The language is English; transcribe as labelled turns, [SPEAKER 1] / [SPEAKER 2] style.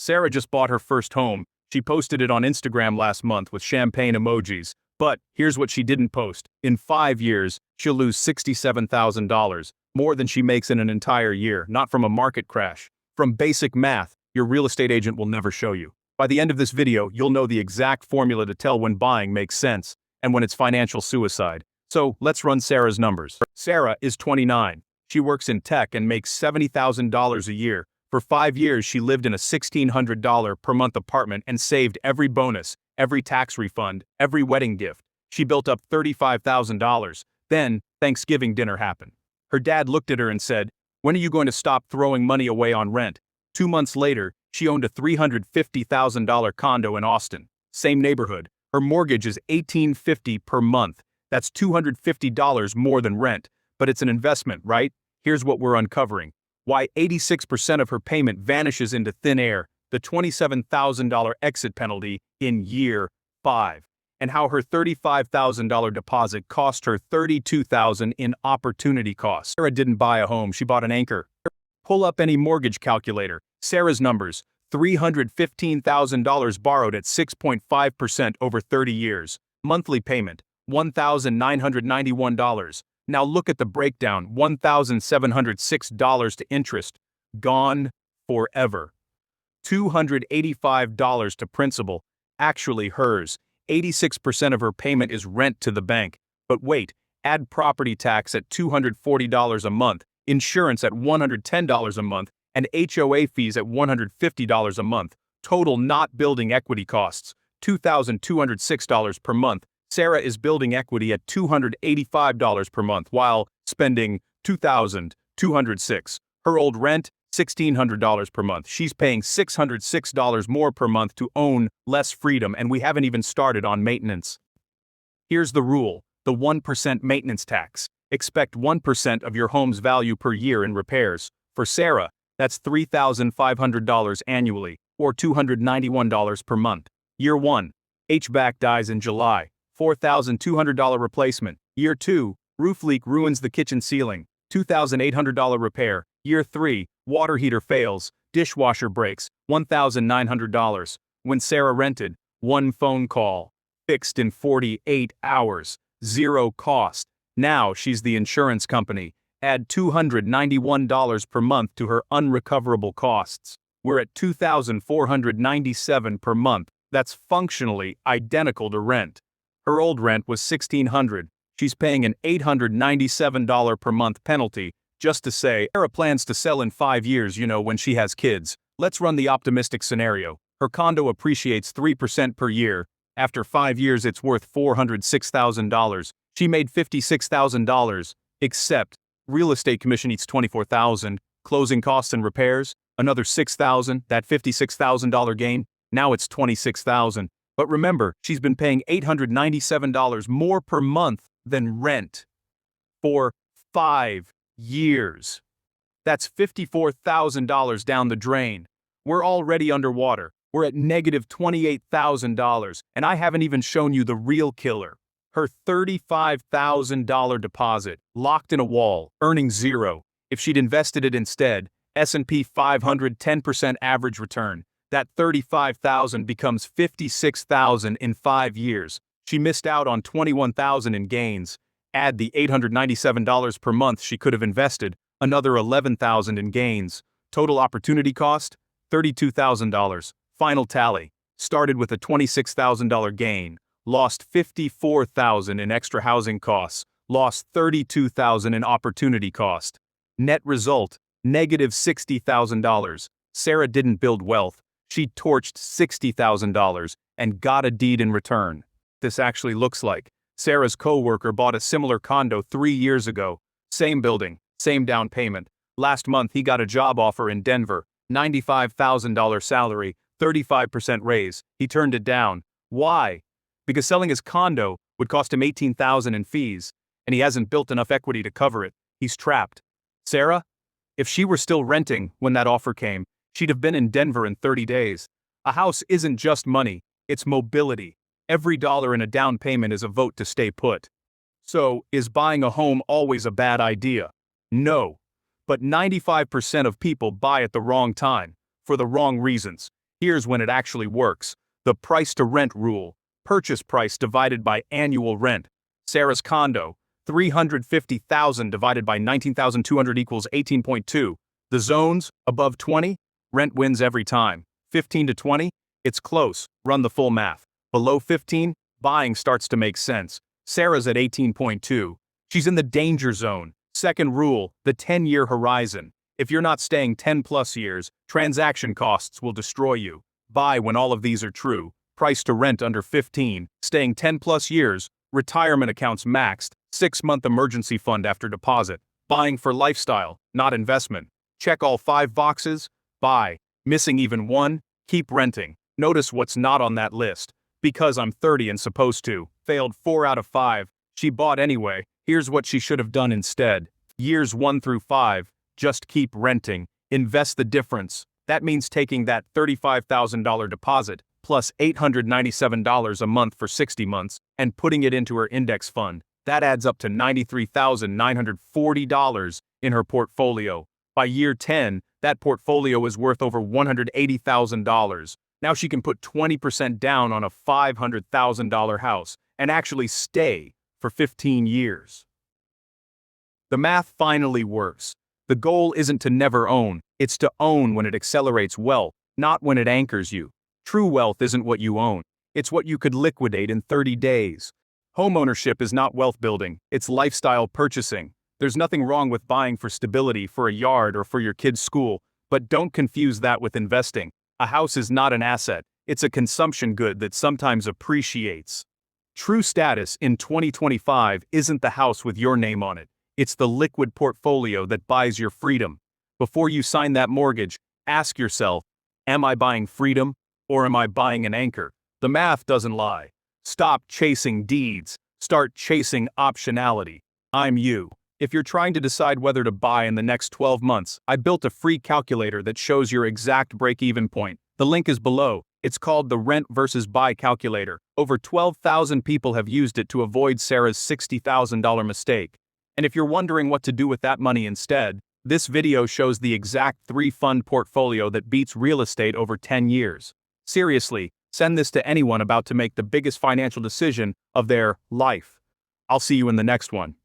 [SPEAKER 1] Sarah just bought her first home. She posted it on Instagram last month with champagne emojis. But here's what she didn't post. In 5 years, she'll lose $67,000, more than she makes in an entire year, not from a market crash. From basic math, your real estate agent will never show you. By the end of this video, you'll know the exact formula to tell when buying makes sense and when it's financial suicide. So let's run Sarah's numbers. Sarah is 29. She works in tech and makes $70,000 a year. For 5 years, she lived in a $1,600 per month apartment and saved every bonus, every tax refund, every wedding gift. She built up $35,000. Then, Thanksgiving dinner happened. Her dad looked at her and said, "When are you going to stop throwing money away on rent?" 2 months later, she owned a $350,000 condo in Austin. Same neighborhood. Her mortgage is $1,850 per month. That's $250 more than rent. But it's an investment, right? Here's what we're uncovering. Why 86% of her payment vanishes into thin air, the $27,000 exit penalty in year 5, and how her $35,000 deposit cost her $32,000 in opportunity costs. Sarah didn't buy a home, she bought an anchor. Pull up any mortgage calculator. Sarah's numbers: $315,000 borrowed at 6.5% over 30 years. Monthly payment: $1,991. Now look at the breakdown: $1,706 to interest, gone forever. $285 to principal, actually hers. 86% of her payment is rent to the bank. But wait, add property tax at $240 a month, insurance at $110 a month, and HOA fees at $150 a month. Total not building equity costs, $2,206 per month. Sarah is building equity at $285 per month while spending $2,206. Her old rent, $1,600 per month. She's paying $606 more per month to own less freedom, and we haven't even started on maintenance. Here's the rule: the 1% maintenance tax. Expect 1% of your home's value per year in repairs. For Sarah, that's $3,500 annually, or $291 per month. Year 1, HVAC dies in July. $4,200 replacement. Year 2, roof leak ruins the kitchen ceiling. $2,800 repair. Year 3, water heater fails. Dishwasher breaks. $1,900. When Sarah rented, 1 phone call. Fixed in 48 hours. 0 cost. Now she's the insurance company. Add $291 per month to her unrecoverable costs. We're at $2,497 per month. That's functionally identical to rent. Her old rent was $1,600. She's paying an $897 per month penalty just to say Sarah plans to sell in 5 years, when she has kids. Let's run the optimistic scenario. Her condo appreciates 3% per year. After 5 years, it's worth $406,000. She made $56,000, except real estate commission eats $24,000, closing costs and repairs, another $6,000, that $56,000 gain, now it's $26,000. But remember, she's been paying $897 more per month than rent for 5 years. That's $54,000 down the drain. We're already underwater. We're at negative $28,000, and I haven't even shown you the real killer. Her $35,000 deposit, locked in a wall, earning 0. If she'd invested it instead, S&P 500 10% average return, that $35,000 becomes $56,000 in 5 years. She missed out on $21,000 in gains. Add the $897 per month she could have invested, another $11,000 in gains. Total opportunity cost, $32,000. Final tally: started with a $26,000 gain, lost $54,000 in extra housing costs, lost $32,000 in opportunity cost. Net result, negative $60,000. Sarah didn't build wealth. She torched $60,000 and got a deed in return. This actually looks like Sarah's coworker bought a similar condo 3 years ago. Same building, same down payment. Last month he got a job offer in Denver, $95,000 salary, 35% raise. He turned it down. Why? Because selling his condo would cost him $18,000 in fees, and he hasn't built enough equity to cover it. He's trapped. Sarah? If she were still renting when that offer came, she'd have been in Denver in 30 days. A house isn't just money, it's mobility. Every dollar in a down payment is a vote to stay put. So, is buying a home always a bad idea? No. But 95% of people buy at the wrong time, for the wrong reasons. Here's when it actually works. The price-to-rent rule. Purchase price divided by annual rent. Sarah's condo, $350,000 divided by 19,200 equals 18.2. The zones, above 20, rent wins every time. 15 to 20, it's close, run the full math. Below 15, buying starts to make sense. Sarah's at 18.2. She's in the danger zone. Second rule, the 10-year horizon. If you're not staying 10 plus years, transaction costs will destroy you. Buy when all of these are true. Price to rent under 15, staying 10 plus years, retirement accounts maxed, 6-month emergency fund after deposit. Buying for lifestyle, not investment. Check all 5 boxes, buy. Missing even one, keep renting. Notice what's not on that list. Because I'm 30 and supposed to. Failed 4 out of 5. She bought anyway. Here's what she should have done instead. Years 1 through 5, just keep renting. Invest the difference. That means taking that $35,000 deposit, plus $897 a month for 60 months, and putting it into her index fund. That adds up to $93,940 in her portfolio. By year 10, that portfolio is worth over $180,000. Now she can put 20% down on a $500,000 house and actually stay for 15 years. The math finally works. The goal isn't to never own, it's to own when it accelerates wealth, not when it anchors you. True wealth isn't what you own, it's what you could liquidate in 30 days. Homeownership is not wealth building, it's lifestyle purchasing. There's nothing wrong with buying for stability, for a yard, or for your kid's school, but don't confuse that with investing. A house is not an asset, it's a consumption good that sometimes appreciates. True status in 2025 isn't the house with your name on it. It's the liquid portfolio that buys your freedom. Before you sign that mortgage, ask yourself, am I buying freedom or am I buying an anchor? The math doesn't lie. Stop chasing deeds. Start chasing optionality. I'm you. If you're trying to decide whether to buy in the next 12 months, I built a free calculator that shows your exact break-even point. The link is below. It's called the Rent versus Buy Calculator. Over 12,000 people have used it to avoid Sarah's $60,000 mistake. And if you're wondering what to do with that money instead, this video shows the exact 3-fund portfolio that beats real estate over 10 years. Seriously, send this to anyone about to make the biggest financial decision of their life. I'll see you in the next one.